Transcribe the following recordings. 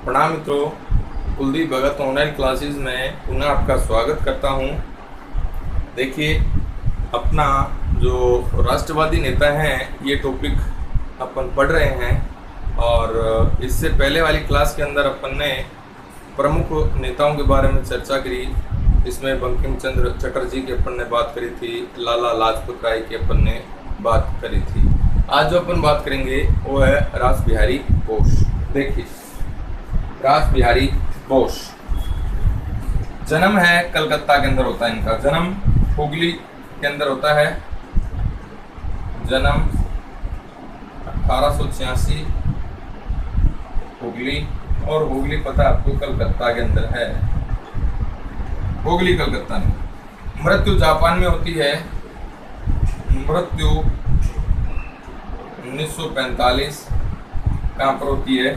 प्रणाम मित्रों, कुलदीप भगत online classes में पुनः आपका स्वागत करता हूं। देखिए, अपना जो राष्ट्रवादी नेता हैं ये टॉपिक अपन पढ़ रहे हैं और इससे पहले वाली क्लास के अंदर अपन ने प्रमुख नेताओं के बारे में चर्चा करी। इसमें बंकिम चंद्र चटर्जी की अपन ने बात करी थी, लाला लाजपत राय की अपन ने बात करी थी। आज जो अपन बात करेंगे वो है रास बिहारी बोस। देखिए, रास बिहारी बोस जन्म है कलकत्ता के अंदर होता है। इनका जन्म हुगली के अंदर होता है। जन्म 1886 हुगली, और हुगली पता आपको कलकत्ता के अंदर है। हुगली कलकत्ता में। मृत्यु जापान में होती है। मृत्यु 1945 कहाँ पर होती है?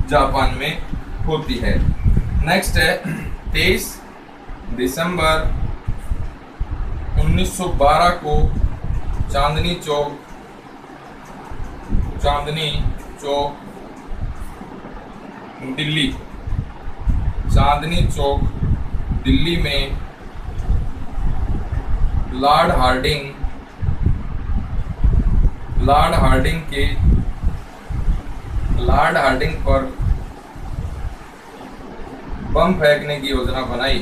जापान में होती है। नेक्स्ट है 23 दिसंबर 1912 को चांदनी चौक दिल्ली, चांदनी चौक दिल्ली में लॉर्ड हार्डिंग पर बम फेंकने की योजना बनाई।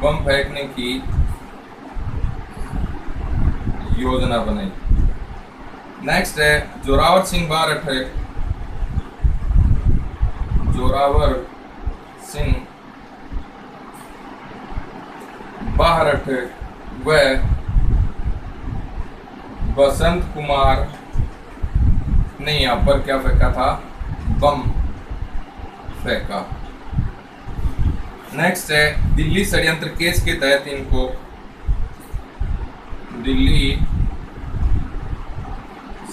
बम फेंकने की योजना बनाई। नेक्स्ट है जोरावर सिंह बारठ व बसंत कुमार ने यहाँ पर क्या फेंका था? बम फेंका। नेक्स्ट है दिल्ली षड्यंत्र केस के तहत इनको दिल्ली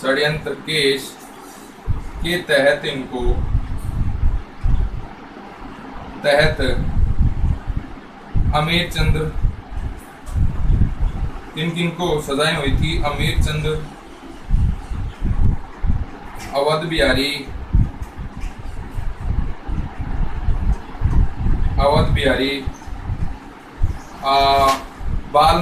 षड्यंत्र केस के तहत अमीर चंद्र, किन को सजाएं हुई थी? अमीर चंद्र, अवध बिहारी, बाल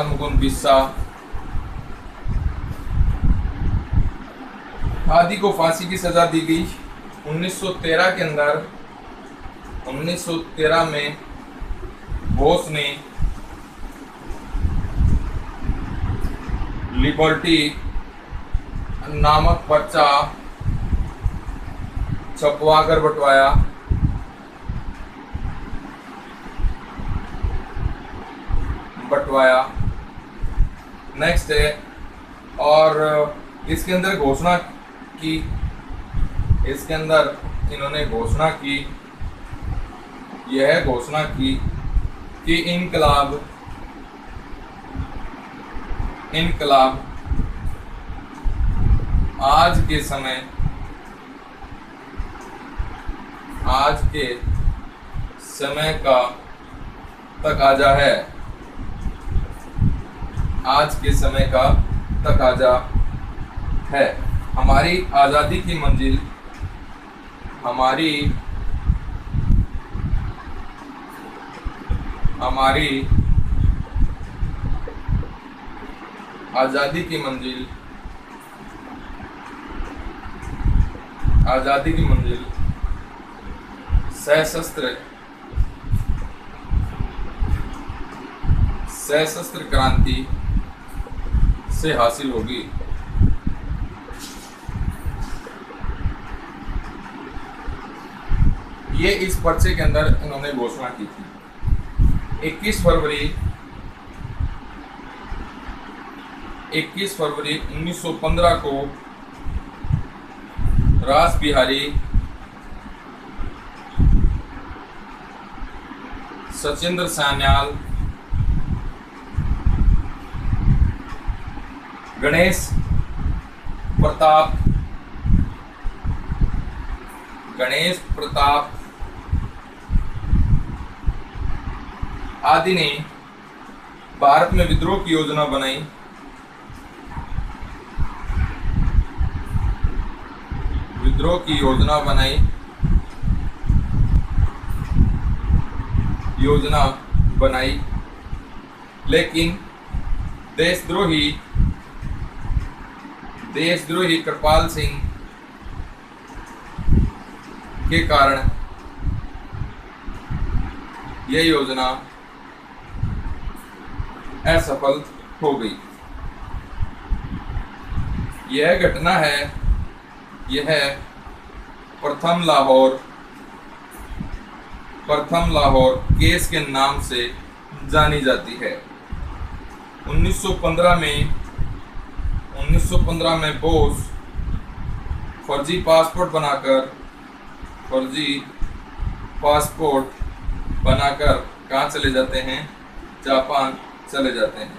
मुकुंद बिस्सा आदि को फांसी की सजा दी गई। 1913 के अंदर 1913 में बोस ने लिबर्टी नामक पर्चा छपवाकर बंटवाया। नेक्स्ट है, और इसके अंदर इन्होंने घोषणा की, यह घोषणा की कि इनकलाब आज के समय का तकाजा है। आज के समय का तकाजा है। हमारी आज़ादी की मंजिल, हमारी आज़ादी की मंजिल सशस्त्र क्रांति से हासिल होगी। ये इस पर्चे के अंदर इन्होंने घोषणा की थी। 21 फरवरी 1915 को रास बिहारी सचिंद्र सान्याल, गणेश प्रताप आदि ने भारत में विद्रोह की योजना बनाई। विद्रोह की योजना बनाई, लेकिन देशद्रोही कृपाल सिंह के कारण यह योजना असफल हो गई। यह घटना है, यह प्रथम लाहौर केस के नाम से जानी जाती है। 1915 में बोस फर्जी पासपोर्ट बनाकर कहाँ चले जाते हैं? जापान चले जाते हैं।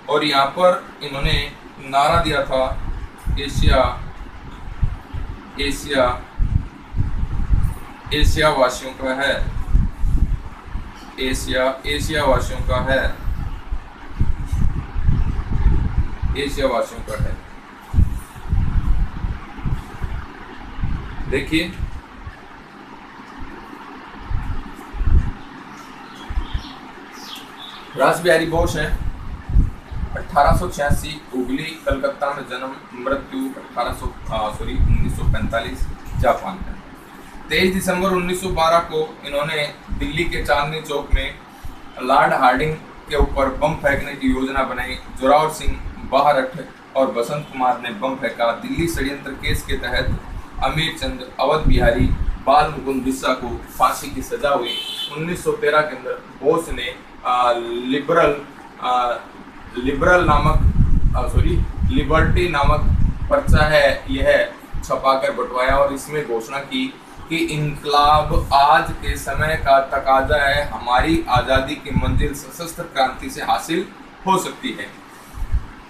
और यहाँ पर इन्होंने नारा दिया था, एशिया वासियों का है, एशिया वासियों का है। देखिए, रासबिहारी बोस है, 1886 हुगली कलकत्ता में जन्म, मृत्यु 1945 जापान में। 23 दिसंबर 1912 को इन्होंने दिल्ली के चांदनी चौक में लॉर्ड हार्डिंग के ऊपर बम फेंकने की योजना बनाई। जोरावर सिंह बाहरठ और बसंत कुमार ने बम फेंका। दिल्ली षड्यंत्र केस के तहत अमीर चंद, अवध बिहारी, बाल मुकुंद बिस्सा को फांसी की सजा हुई। 1913 के अंदर बोस ने लिबर्टी नामक पर्चा है, यह छपाकर बंटवाया और इसमें घोषणा की कि इनकलाब आज के समय का तकाजा है, हमारी आज़ादी की मंजिल सशस्त्र क्रांति से हासिल हो सकती है।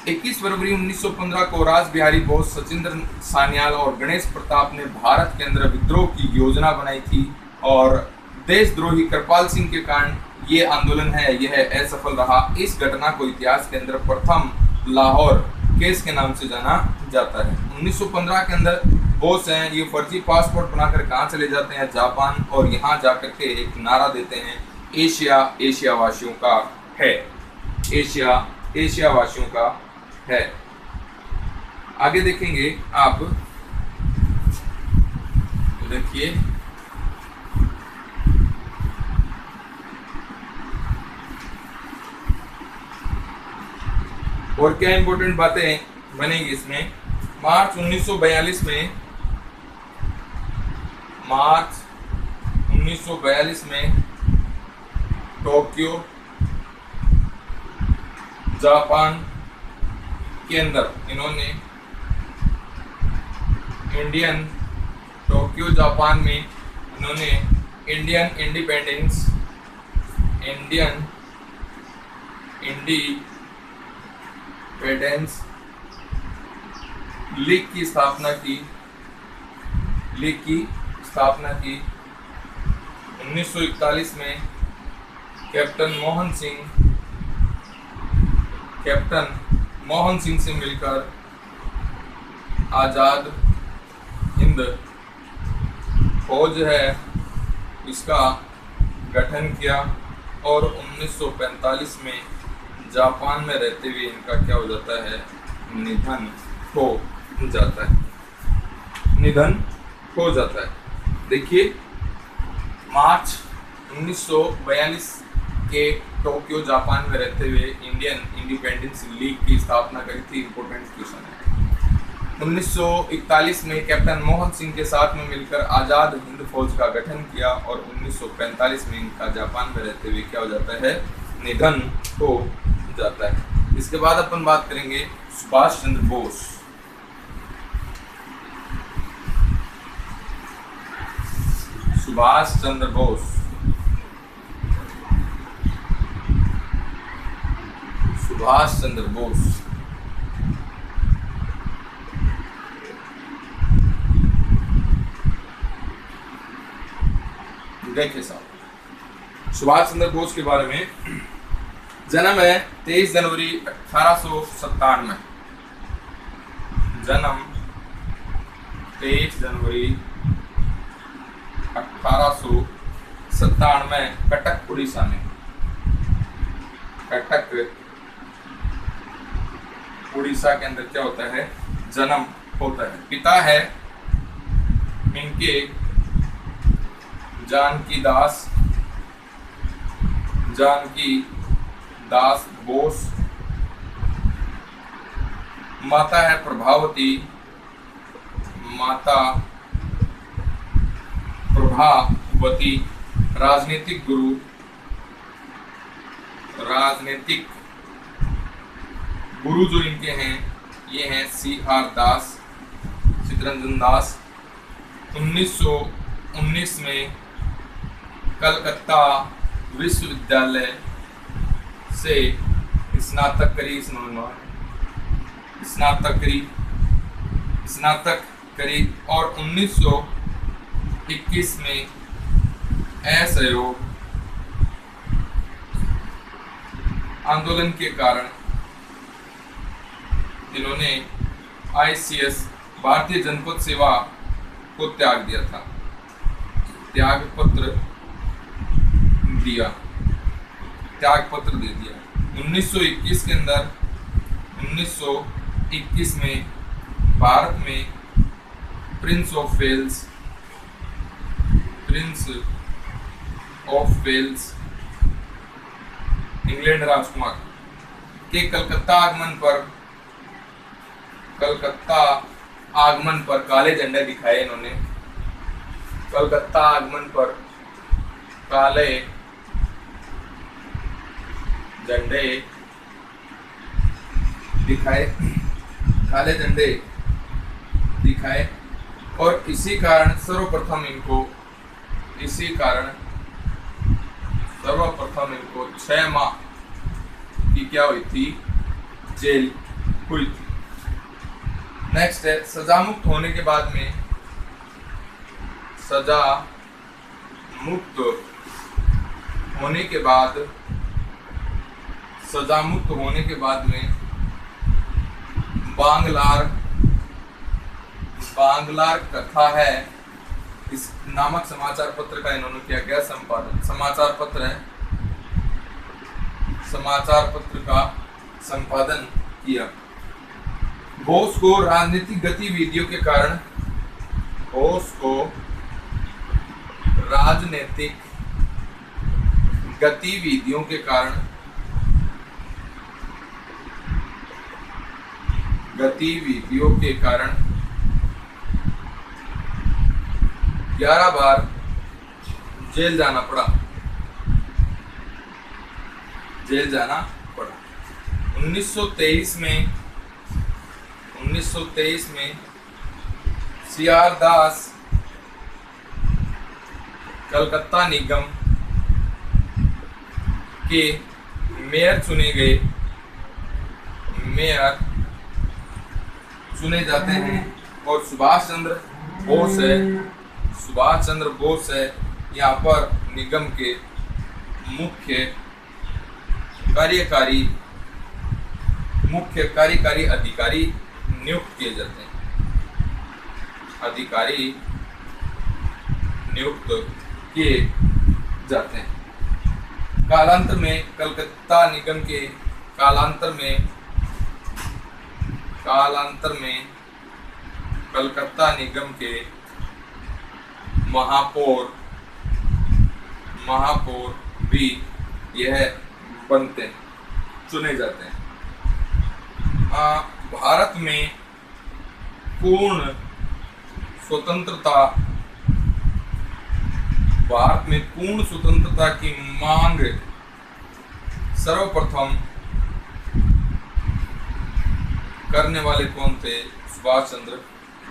21 फरवरी 1915 को रासबिहारी बोस, सचिंद्र सान्याल और गणेश प्रताप ने भारत के अंदर विद्रोह की योजना बनाई थी और देशद्रोही कृपाल सिंह के कारण ये आंदोलन है, यह असफल रहा। इस घटना को इतिहास के अंदर प्रथम लाहौर केस के नाम से जाना जाता है। 1915 के अंदर बोस हैं, ये फर्जी पासपोर्ट बनाकर कहाँ चले जाते हैं? जापान। और यहाँ जाकर के एक नारा देते हैं, एशिया वासियों का है, एशिया वासियों का है। आगे देखेंगे आप, तो देखिए, और क्या इंपॉर्टेंट बातें बनेगी इसमें। मार्च 1942 में टोक्यो जापान के अंदर इन्होंने टोक्यो जापान में इन्होंने इंडियन इंडिपेंडेंस लीग की स्थापना की। 1941 में कैप्टन मोहन सिंह से मिलकर आज़ाद हिंद फौज है, इसका गठन किया और 1945 में जापान में रहते हुए इनका क्या हो जाता है? निधन हो जाता है। देखिए, मार्च 1942 के टोक्यो जापान में रहते हुए इंडियन इंडिपेंडेंस लीग की स्थापना करी थी। इंपोर्टेंट क्वेश्चन है। 1941 में कैप्टन मोहन सिंह के साथ में मिलकर आज़ाद हिंद फौज का गठन किया और 1945 में इनका जापान में रहते हुए क्या हो जाता है? निधन हो जाता है। इसके बाद अपन बात करेंगे सुभाष चंद्र बोस। सुभाष चंद्र बोस देखिए साहब, सुभाष चंद्र बोस के बारे में। जन्म है 23 जनवरी 1897। जन्म 23 जनवरी 1897 कटक उड़ीसा में। कटक उड़ीसा के अंदर क्या होता है, जन्म होता है। पिता है इनके जानकी दास बोस। माता है प्रभावती राजनीतिक गुरु जो इनके हैं ये हैं चित्तरंजन दास। 1919 में कलकत्ता विश्वविद्यालय से स्नातक करी और 1921 में असहयोग आंदोलन के कारण इन्होंने ICS भारतीय जनपद सेवा को त्याग दिया था, त्याग पत्र दे दिया। 1921 के अंदर 1921 में भारत में प्रिंस ऑफ वेल्स इंग्लैंड राजकुमार के कलकत्ता आगमन पर काले झंडे दिखाए इन्होंने। कलकत्ता आगमन पर काले झंडे दिखाए और इसी कारण सर्वप्रथम इनको 6 माह की क्या हुई थी, जेल हुई थी। नेक्स्ट है सजा मुक्त होने के बाद में बांग्लार कथा है इस नामक समाचार पत्र का इन्होंने क्या किया, संपादन। समाचार पत्र का संपादन किया। बोस को राजनीतिक गतिविधियों के कारण गतिविधियों के कारण 11 बार जेल जाना पड़ा। 1923 में CR दास कलकत्ता निगम के मेयर चुने जाते हैं और सुभाष चंद्र बोस है यहाँ पर निगम के मुख्य कार्यकारी अधिकारी नियुक्त किए जाते हैं। कालांतर में कलकत्ता निगम के महापौर भी यह चुने जाते हैं। भारत में पूर्ण स्वतंत्रता की मांग सर्वप्रथम करने वाले कौन थे? सुभाष चंद्र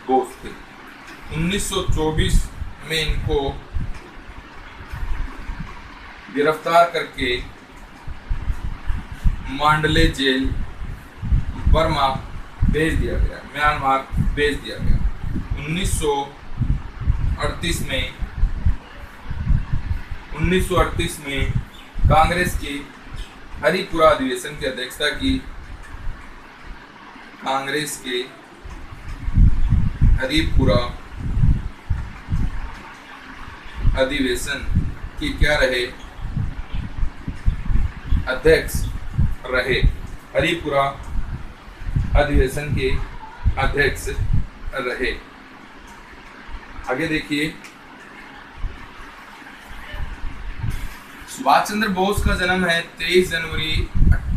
बोस थे। 1924 में इनको गिरफ्तार करके मांडले जेल म्यांमार भेज दिया गया। 1938 1938 में कांग्रेस के हरिपुरा अधिवेशन की अध्यक्षता की। कांग्रेस के हरिपुरा अधिवेशन की क्या रहे? अध्यक्ष रहे। हरिपुरा अधिवेशन के अध्यक्ष रहे। आगे देखिए, सुभाष चंद्र बोस का जन्म है 23 जनवरी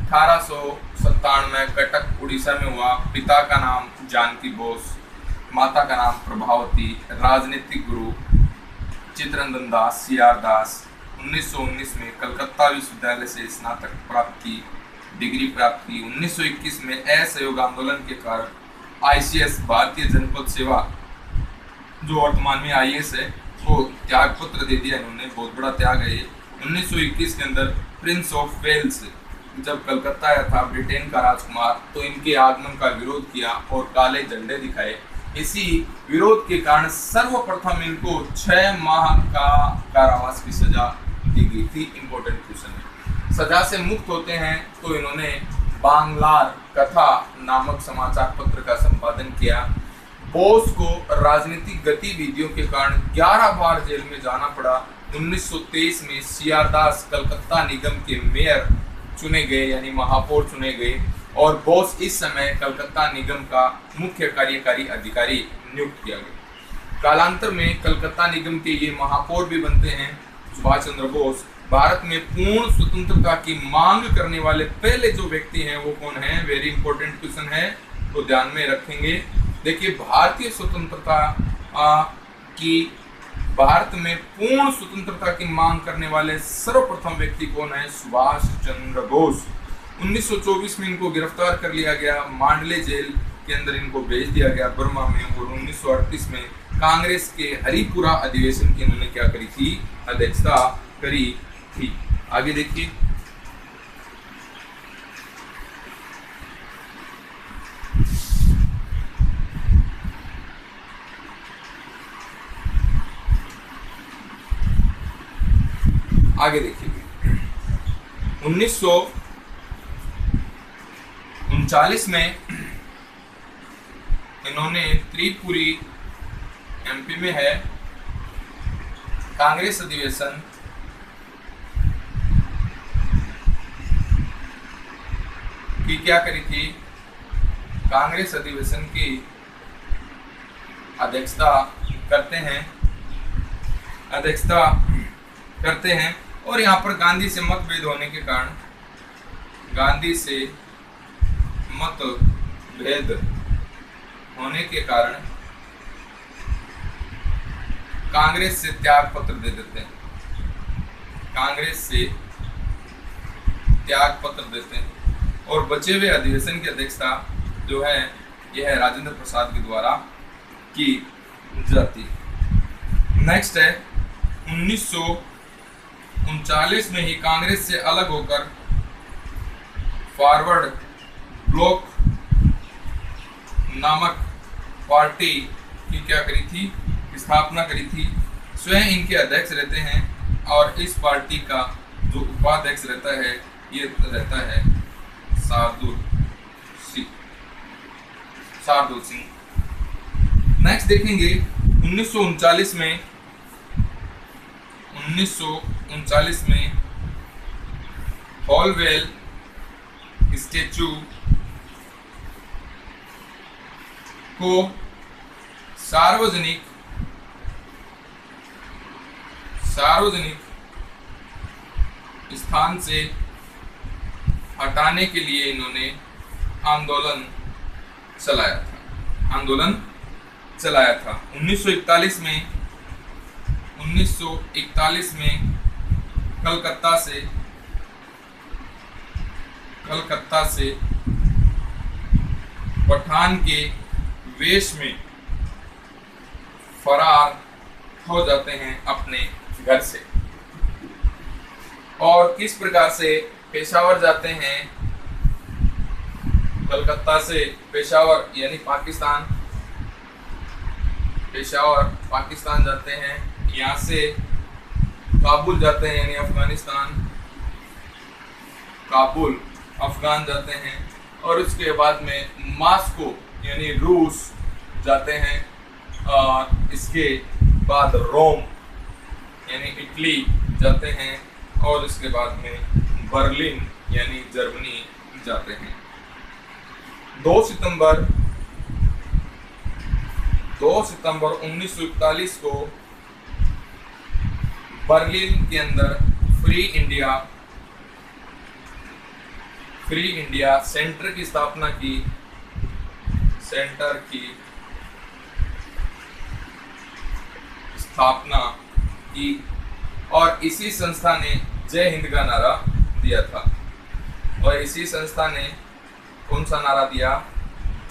1897 कटक उड़ीसा में हुआ। पिता का नाम जानकी बोस, माता का नाम प्रभावती। राजनीतिक गुरु चित्तरंजन दास, सीआर दास। 1919 में कलकत्ता विश्वविद्यालय से स्नातक प्राप्त की, डिग्री प्राप्त की। 1921 में असहयोग आंदोलन के कारण आईसीएस भारतीय जनपद सेवा, जो वर्तमान में आईएएस है, वो त्याग पत्र दे दिया इन्होंने। बहुत बड़ा त्याग है ये। 1921 के अंदर प्रिंस ऑफ वेल्स जब कलकत्ता आया था, ब्रिटेन का राजकुमार, तो इनके आगमन का विरोध किया और काले झंडे दिखाए। इसी विरोध के कारण सर्वप्रथम इनको 6 माह का कारावास की सजा दी गई थी। इंपॉर्टेंट क्वेश्चन है। सजा से मुक्त होते हैं तो इन्होंने बांग्लार कथा नामक समाचार पत्र का संपादन किया। बोस को राजनीतिक गतिविधियों के कारण 11 बार जेल में जाना पड़ा। 1923 में सीआर दास कलकत्ता निगम के मेयर चुने गए, यानी महापौर चुने गए, और बोस इस समय कलकत्ता निगम का मुख्य कार्यकारी अधिकारी नियुक्त किया गया। कालांतर में कलकत्ता निगम के ये महापौर भी बनते हैं सुभाष चंद्र बोस। भारत में पूर्ण स्वतंत्रता की मांग करने वाले पहले जो व्यक्ति हैं वो कौन है? वेरी इंपॉर्टेंट क्वेश्चन है, तो ध्यान में रखेंगे। देखिए, भारतीय स्वतंत्रता भारत में पूर्ण स्वतंत्रता की मांग करने वाले सर्वप्रथम व्यक्ति कौन है? सुभाष चंद्र बोस। 1924 में इनको गिरफ्तार कर लिया गया, मांडले जेल के अंदर इनको भेज दिया गया बर्मा में, और 1938 में कांग्रेस के हरिपुरा अधिवेशन की इन्होंने क्या करी थी? अध्यक्षता करी थी। आगे देखिए, आगे देखिए 1939 में इन्होंने त्रिपुरी एमपी में है कांग्रेस अधिवेशन की क्या करी थी? कांग्रेस अधिवेशन की अध्यक्षता करते हैं और यहाँ पर गांधी से मतभेद होने के कारण, कांग्रेस से त्याग पत्र दे देते हैं। और बचे हुए अधिवेशन की अध्यक्षता जो है यह है राजेंद्र प्रसाद के द्वारा की जाती है। नेक्स्ट है 1939 में ही कांग्रेस से अलग होकर फॉरवर्ड ब्लॉक नामक पार्टी की क्या करी थी? स्थापना करी थी। स्वयं इनके अध्यक्ष रहते हैं और इस पार्टी का जो उपाध्यक्ष रहता है ये रहता है शार्दुल सिंह। नेक्स्ट देखेंगे 1939 में हॉलवेल स्टैचू को सार्वजनिक स्थान से हटाने के लिए इन्होंने आंदोलन चलाया था। 1941 में कलकत्ता से पठान के वेश में फरार हो जाते हैं अपने घर से। और किस प्रकार से पेशावर जाते हैं? कलकत्ता से पेशावर यानी पाकिस्तान जाते हैं। यहाँ से काबुल जाते हैं यानी अफगानिस्तान, काबुल अफगान जाते हैं। और उसके बाद में मॉस्को यानी रूस जाते हैं। और इसके बाद रोम यानी इटली जाते हैं। और इसके बाद में बर्लिन यानी जर्मनी जाते हैं। 2 सितंबर 1941 को बर्लिन के अंदर फ्री इंडिया सेंटर की स्थापना की। और इसी संस्था ने जय हिंद का नारा दिया था। और इसी संस्था ने कौन सा नारा दिया?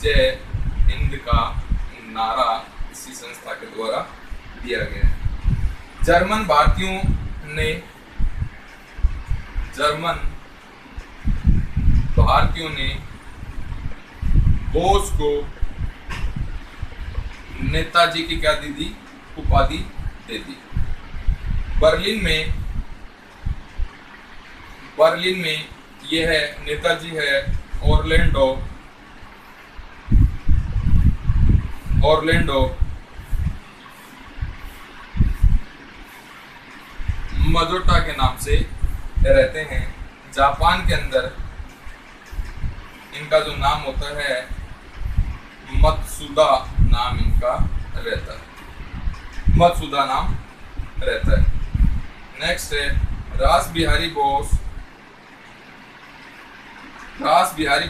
जय हिंद का नारा इसी संस्था के द्वारा दिया गया है। जर्मन भारतीयों ने बोस को नेताजी की क्या दे दी? उपाधि दे दी। बर्लिन में ये है नेताजी है ऑरलैंडो मजोटा के नाम से रहते हैं। जापान के अंदर इनका जो नाम होता है मत्सुदा नाम इनका रहता है। मत्सुदा नाम रहता है। नेक्स्ट है रास बिहारी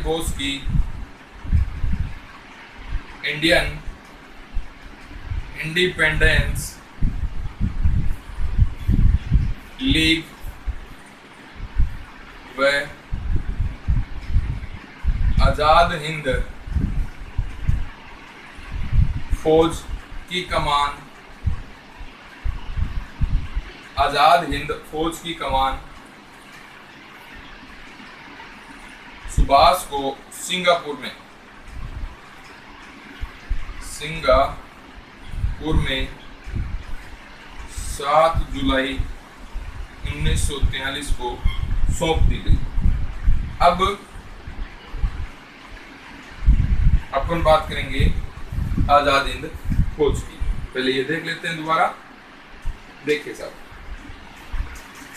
बोस की इंडियन इंडिपेंडेंस लीग व आजाद हिंद फौज की कमान सुभाष को सिंगापुर में 7 जुलाई 1943 को सौंप दी गई। अब अपन बात करेंगे आजाद हिंद फौज की। पहले ये देख लेते हैं दोबारा। देखिए साहब,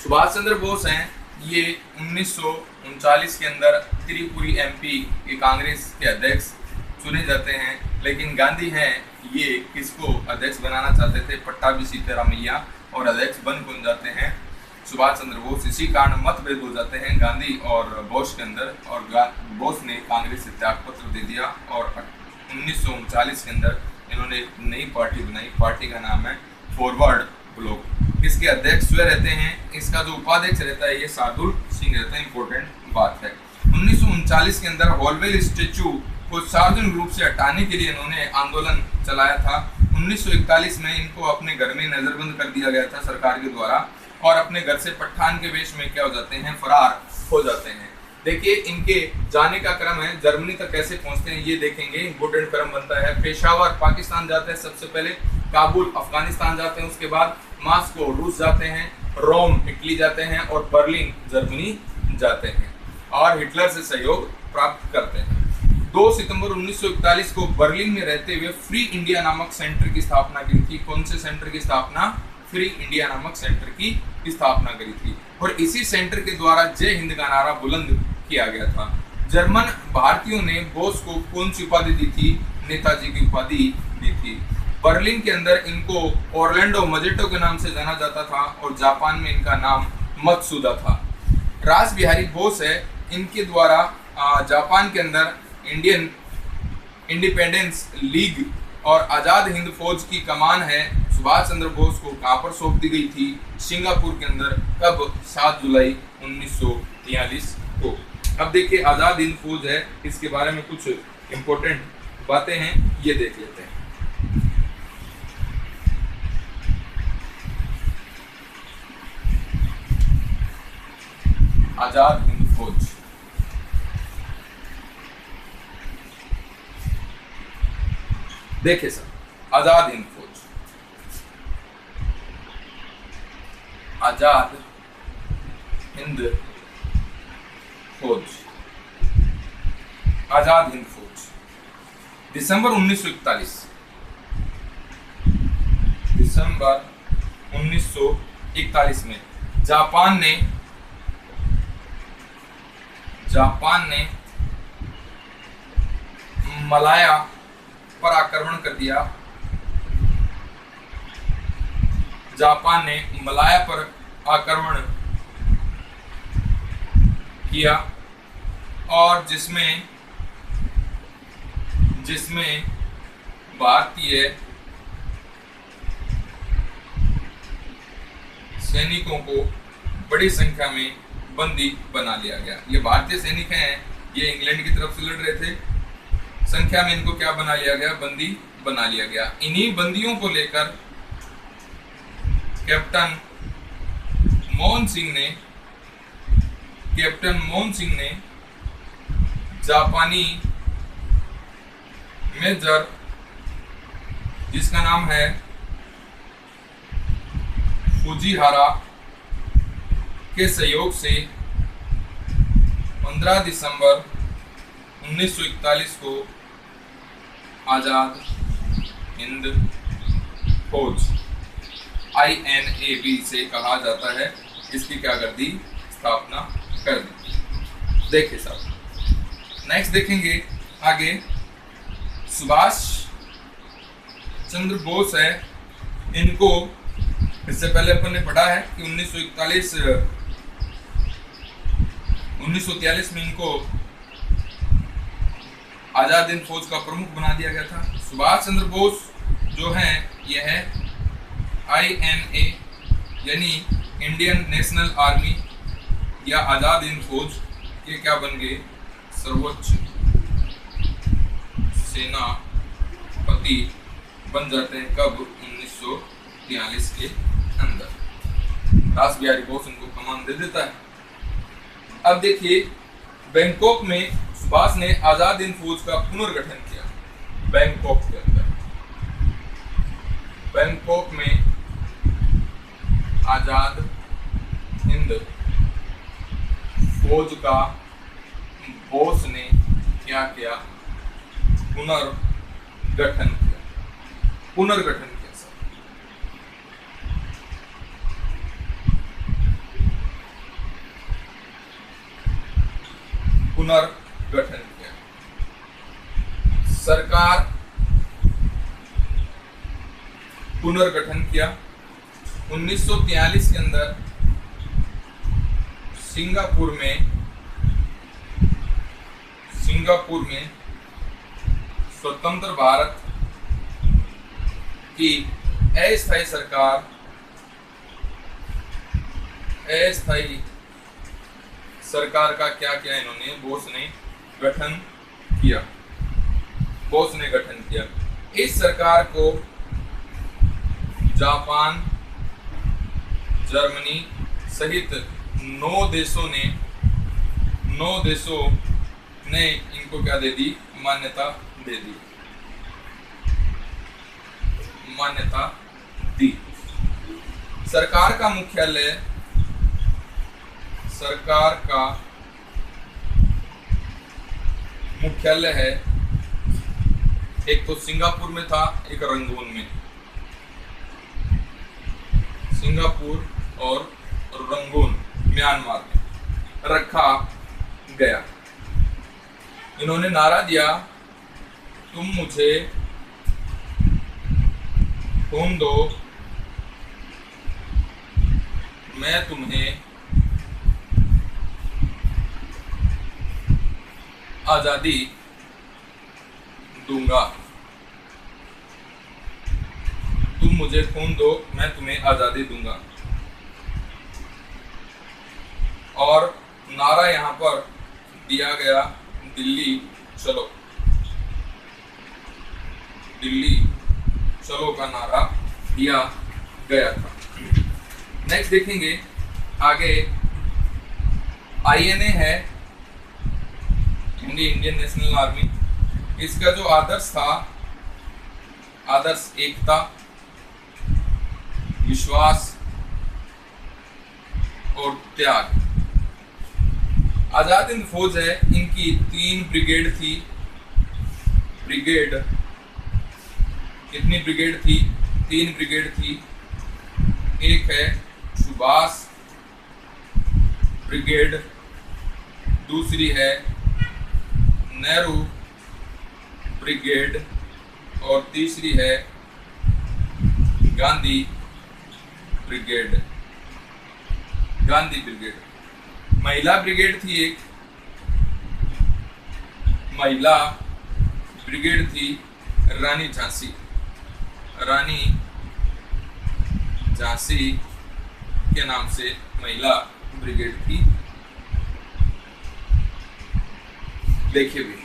सुभाष चंद्र बोस हैं, ये 1939 के अंदर त्रिपुरी एमपी के कांग्रेस के अध्यक्ष चुने जाते हैं। लेकिन गांधी हैं, ये किसको अध्यक्ष बनाना चाहते थे? पट्टाभी सीतारामैया, और अध्यक्ष बन कौन जाते हैं? सुभाष चंद्र बोस। इसी कारण मतभेद हो जाते हैं गांधी और बोस के अंदर, और बोस ने कांग्रेस से त्याग पत्र दे दिया। और 1939 के अंदर इन्होंने एक नई पार्टी बनाई। पार्टी का नाम है फॉरवर्ड ब्लॉक। इसके अध्यक्ष वे रहते हैं, इसका जो उपाध्यक्ष रहता है ये शार्दुल सिंह रहता है। इंपॉर्टेंट बात है। 1939 के अंदर हॉलवेल स्टेचू को सार्वजनिक रूप से हटाने के लिए इन्होंने आंदोलन चलाया था। 1941 में इनको अपने घर में नजरबंद कर दिया गया था सरकार के द्वारा, और अपने घर से पठान के वेश में क्या हो जाते हैं? फरार हो जाते हैं। देखिए इनके जाने का क्रम है, जर्मनी तक कैसे पहुंचते हैं ये देखेंगे। इंपोर्टेंट क्रम बनता है। पेशावर पाकिस्तान जाते हैं सबसे पहले, काबुल अफगानिस्तान जाते हैं, उसके बाद मॉस्को रूस जाते हैं, रोम इटली जाते हैं, और बर्लिन जर्मनी जाते हैं, और हिटलर से सहयोग प्राप्त करते हैं। 2 सितंबर 1941 को बर्लिन में रहते हुए फ्री इंडिया नामक सेंटर की स्थापना की थी। कौन से सेंटर की स्थापना? फ्री इंडिया नामक सेंटर की स्थापना करी थी। और इसी सेंटर के द्वारा जय हिंद का नारा बुलंद किया गया था। जर्मन भारतीयों ने बोस को कौन सी उपाधि दी थी? नेताजी की उपाधि दी थी। बर्लिन के अंदर इनको ऑरलैंडो मजेटो के नाम से जाना जाता था, और जापान में इनका नाम मत्सुदा था। रास बिहारी बोस है, इनके द्वारा जापान के अंदर इंडियन इंडिपेंडेंस लीग और आजाद हिंद फौज की कमान है। सुभाष चंद्र बोस को कहां पर सौंप दी गई थी? सिंगापुर के अंदर। कब? 7 जुलाई 1943 को। अब देखिए आजाद हिंद फौज है, इसके बारे में कुछ इंपॉर्टेंट बातें हैं, ये देख लेते हैं। आजाद हिंद फौज देखिए सर, आजाद हिंद फौज। आजाद हिंद फौज, आजाद हिंद फौज। दिसंबर 1941, दिसंबर 1941 में जापान ने मलाया पर आक्रमण कर दिया। जापान ने मलाया पर आक्रमण किया और जिसमें भारतीय सैनिकों को बड़ी संख्या में बंदी बना लिया गया। ये भारतीय सैनिक हैं, ये इंग्लैंड की तरफ से लड़ रहे थे। संख्या में इनको क्या बना लिया गया? बंदी बना लिया गया। इन्हीं बंदियों को लेकर कैप्टन मोहन सिंह ने जापानी मेजर, जिसका नाम है फुजीहारा, के सहयोग से 15 दिसंबर 1941 को आजाद हिंद फौज INAV से कहा जाता है, इसकी क्या कर दी? स्थापना कर दी। देखिए साहब, नेक्स्ट देखेंगे आगे। सुभाष चंद्र बोस है, इनको इससे पहले अपन ने पढ़ा है कि 1943 में इनको आजाद हिंद फौज का प्रमुख बना दिया गया था। सुभाष चंद्र बोस जो हैं, ये है INA यानी इंडियन नेशनल आर्मी या आजाद हिंद फौज के क्या बन गए? सर्वोच्च सेनापति बन जाते हैं। कब? 1943 के अंदर रास बिहारी बोस उनको कमान दे देता है। अब देखिए, बैंकॉक में सुभाष ने आजाद हिंद फौज का पुनर्गठन किया। बैंकॉक के अंदर, बैंकॉक में आजाद हिंद फौज का बोस ने क्या किया? पुनर्गठन किया। पुनर्गठन किया सर। पुनर्गठन किया। सरकार पुनर्गठन किया। 1943 के अंदर सिंगापुर में स्वतंत्र भारत की अस्थायी सरकार का क्या किया? इन्होंने बोस ने गठन किया। इस सरकार को जापान, जर्मनी सहित 9 देशों ने इनको क्या दे दी? मान्यता दी। सरकार का मुख्यालय है, एक तो सिंगापुर में था, एक रंगून में। सिंगापुर और रंगून म्यांमार में रखा गया। इन्होंने नारा दिया, तुम मुझे खून दो, मैं तुम्हें आजादी दूंगा। तुम मुझे खून दो, मैं तुम्हें आजादी दूंगा। और नारा यहाँ पर दिया गया, दिल्ली चलो। दिल्ली चलो का नारा दिया गया था। नेक्स्ट देखेंगे आगे, INA है, इंडियन नेशनल आर्मी। इसका जो आदर्श था, आदर्श एकता, विश्वास, और त्याग। आजाद हिंद फौज है, इनकी 3 ब्रिगेड थी। ब्रिगेड कितनी ब्रिगेड थी? 3 ब्रिगेड थी। एक है सुभाष ब्रिगेड, दूसरी है नेहरू ब्रिगेड और तीसरी है गांधी ब्रिगेड। गांधी ब्रिगेड। महिला ब्रिगेड थी एक, महिला ब्रिगेड थी रानी झांसी। रानी झांसी के नाम से महिला ब्रिगेड थी। देखिए भी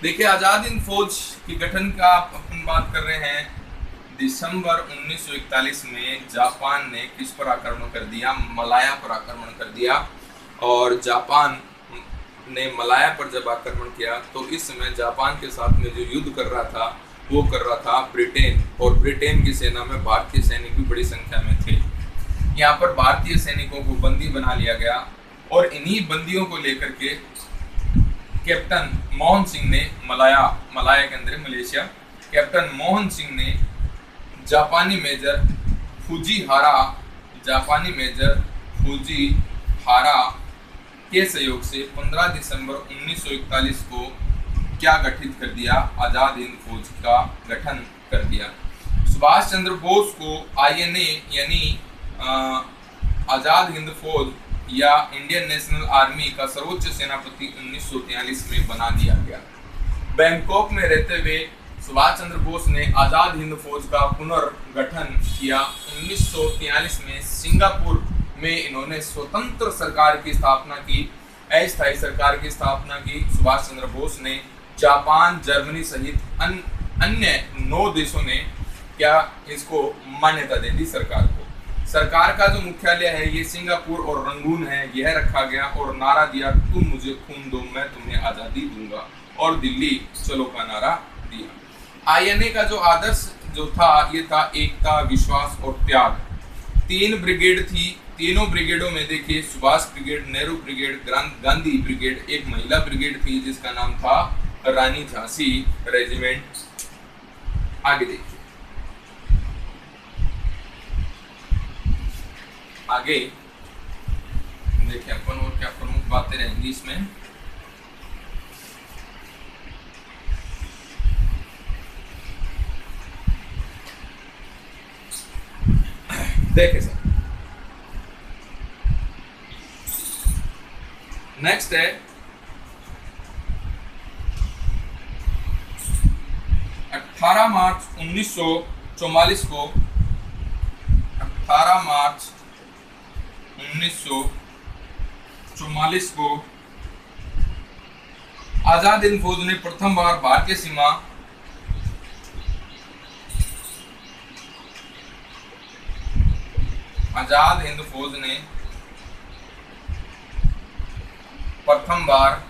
देखिए आजाद हिंद फौज के गठन का अपन बात कर रहे हैं। दिसंबर 1941 में जापान ने किस पर आक्रमण कर दिया? मलाया पर आक्रमण कर दिया। और जापान ने मलाया पर जब आक्रमण किया तो इस समय जापान के साथ में जो युद्ध कर रहा था वो कर रहा था ब्रिटेन, और ब्रिटेन की सेना में भारतीय सैनिक भी बड़ी संख्या में थे। यहाँ पर भारतीय सैनिकों को बंदी बना लिया गया और इन्हीं बंदियों को लेकर के कैप्टन मोहन सिंह ने मलाया के अंदर मलेशिया, कैप्टन मोहन सिंह ने जापानी मेजर फुजीहारा के सहयोग से 15 दिसंबर 1941 को क्या गठित कर दिया? आजाद हिंद फौज का गठन कर दिया। सुभाष चंद्र बोस को INA यानी आजाद हिंद फौज या इंडियन नेशनल आर्मी का सर्वोच्च सेनापति 1943 में बना दिया गया। बैंकॉक में रहते हुए सुभाष चंद्र बोस ने आजाद हिंद फौज का पुनर्गठन किया। 1943 में सिंगापुर में इन्होंने स्वतंत्र सरकार की स्थापना की, अस्थायी सरकार की स्थापना की। सुभाष चंद्र बोस ने जापान, जर्मनी सहित अन्य 9 देशों ने क्या इसको मान्यता दे दी सरकार को। सरकार का जो मुख्यालय है ये सिंगापुर और रंगून है, यह रखा गया और नारा दिया, तुम मुझे खून दो मैं तुम्हें आज़ादी दूंगा, और दिल्ली चलो का नारा दिया। INA का जो आदर्श जो था ये था एकता, विश्वास और त्याग। 3 ब्रिगेड थी, तीनों ब्रिगेडों में देखिए Subhash brigade, Nehru brigade, Gandhi brigade, एक महिला ब्रिगेड थी जिसका नाम था रानी झांसी रेजिमेंट। आगे देखिए, आगे देखिए अपन और क्या प्रमुख बातें रहेंगी इसमें। देखिए सर, नेक्स्ट है 18 मार्च 1944 को 18 मार्च 1944 को आजाद हिंद फौज ने प्रथम बार भारतीय सीमा आजाद हिंद फौज ने प्रथम बार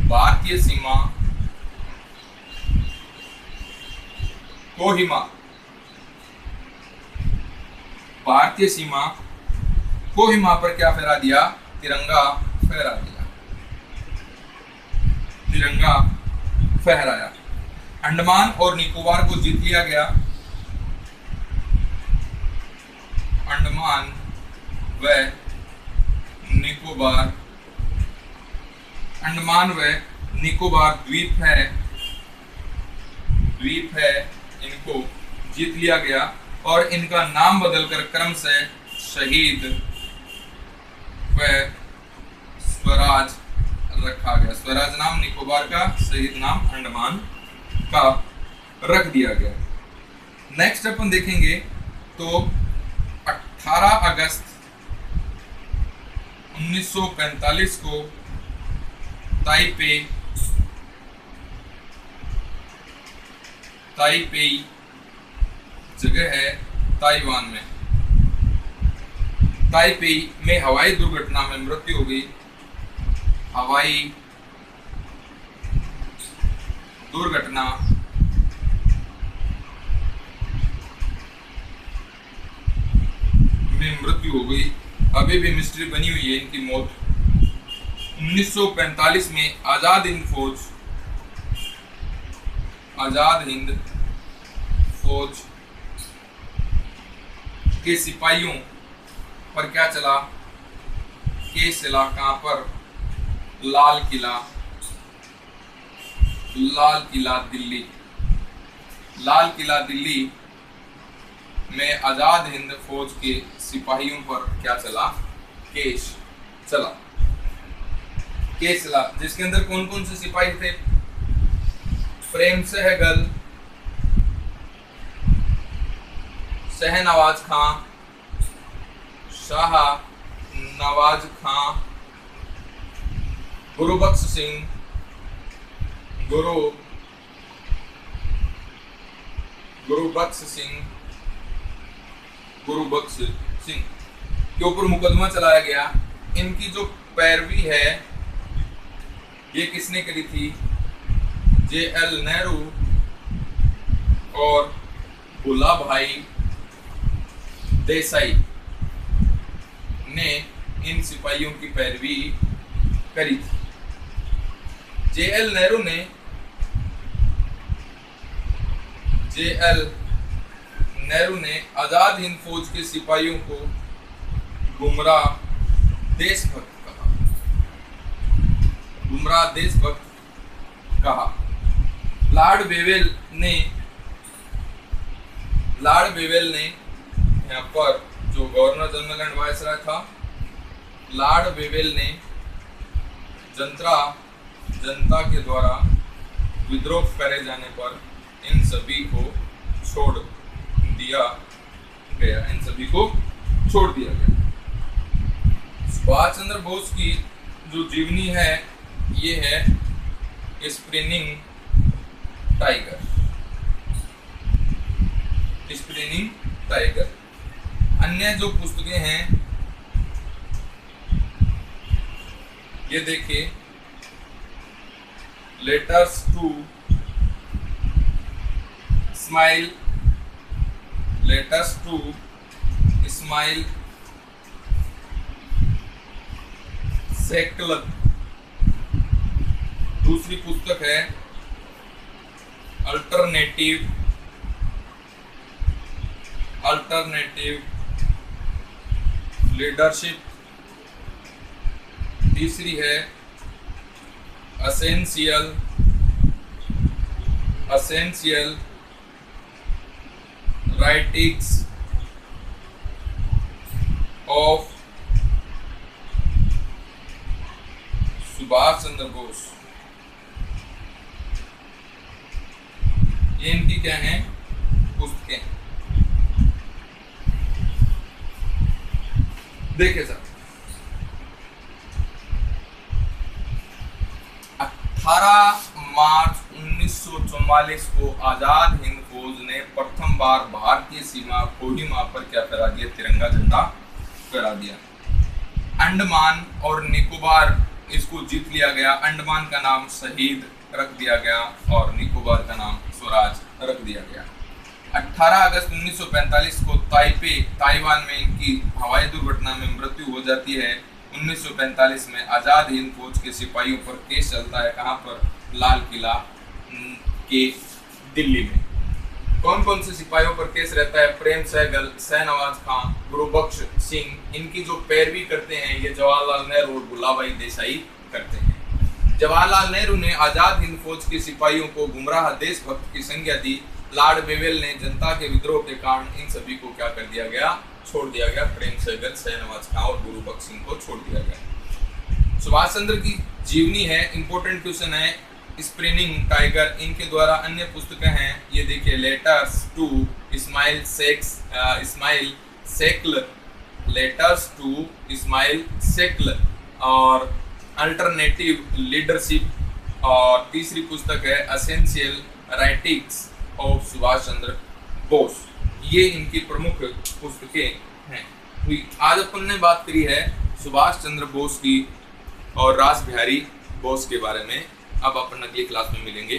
भारतीय सीमा कोहिमा पर क्या फहरा दिया? तिरंगा फहरा दिया, तिरंगा फहराया। अंडमान और निकोबार को जीत लिया गया। अंडमान व निकोबार द्वीप है, इनको जीत लिया गया और इनका नाम बदलकर क्रमशः शहीद व स्वराज रखा गया। स्वराज नाम निकोबार का, शहीद नाम अंडमान का रख दिया गया। नेक्स्ट अपन देखेंगे तो 18 अगस्त 1945 को ताइपेई जगह है ताइवान में, ताइपेई में हवाई दुर्घटना में मृत्यु हो गई। हवाई दुर्घटना मृत्यु हो गई। अभी भी मिस्ट्री बनी हुई है इनकी मौत। 1945 में आज़ाद हिंद फौज के सिपाहियों पर क्या चला, केस चला। कहां पर? लाल किला दिल्ली में आजाद हिंद फौज के सिपाहियों पर क्या चला? केस चला। जिसके अंदर कौन कौन से सिपाही थे? प्रेम सहगल, शहनवाज खां, शाह नवाज खां, गुरुबख्श सिंह के ऊपर मुकदमा चलाया गया। इनकी जो पैरवी है ये किसने करी थी? JL नेहरू और भुलाभाई देसाई ने इन सिपाहियों की पैरवी करी थी। JL नेहरू ने आजाद हिंद फौज के सिपाहियों को गुमराह देशभक्त कहा। लॉर्ड वेवेल ने यहाँ पर जो गवर्नर जनरल एंड वायसराय था, लॉर्ड वेवेल ने जनता के द्वारा विद्रोह करे जाने पर इन सभी को छोड़ दिया गया। सुभाष चंद्र बोस की जो जीवनी है ये है स्प्रिंग टाइगर। अन्य जो पुस्तकें हैं ये देखिए, लेटर्स टू इस्माइल सेकल। दूसरी पुस्तक है अल्टरनेटिव लीडरशिप। तीसरी है essential writings of Subhash Chandra Bose. ये इनकी क्या है? पुस्तकें। देखिए सर, 18 मार्च 1944 को आजाद हिंद फौज ने प्रथम बार भारतीय सीमा कोहिमा पर क्या करा दिया? तिरंगा झंडा करा दिया। अंडमान और निकोबार इसको जीत लिया गया। अंडमान का नाम शहीद रख दिया गया और निकोबार का नाम स्वराज रख दिया गया। 18 अगस्त 1945 को ताइवान में इनकी हवाई दुर्घटना में मृत्यु हो जाती है। 1945 में आजाद हिंद फौज के सिपाहियों पर केस चलता है। कहां पर? लाल किला के दिल्ली में। कौन कौन से सिपाहियों पर केस रहता है? प्रेम सहगल, शहनवाज खां, गुरुबख्श सिंह। इनकी जो पैरवी करते हैं ये जवाहरलाल नेहरू और भुलाभाई देसाई करते हैं। जवाहरलाल नेहरू ने आजाद हिंद फौज के सिपाहियों को गुमराह देशभक्त की संज्ञा दी। लॉर्ड वेवेल ने जनता के विद्रोह के कारण इन सभी को क्या कर दिया गया? छोड़ दिया गया। प्रेम सहगल, शहनवाज खां और गुरुबख्श सिंह को छोड़ दिया गया। सुभाष चंद्र की जीवनी है, इंपॉर्टेंट क्वेश्चन है। स्प्रिंग टाइगर, इनके द्वारा अन्य पुस्तकें हैं ये देखिए, लेटर्स टू इस्माइल सेकल और अल्टरनेटिव लीडरशिप। और तीसरी पुस्तक है essential writings of Subhash Chandra Bose. ये इनकी प्रमुख पुस्तकें हैं। आज अपन ने बात करी है सुभाष चंद्र बोस की और रास बिहारी बोस के बारे में। अब अपन अगली क्लास में मिलेंगे।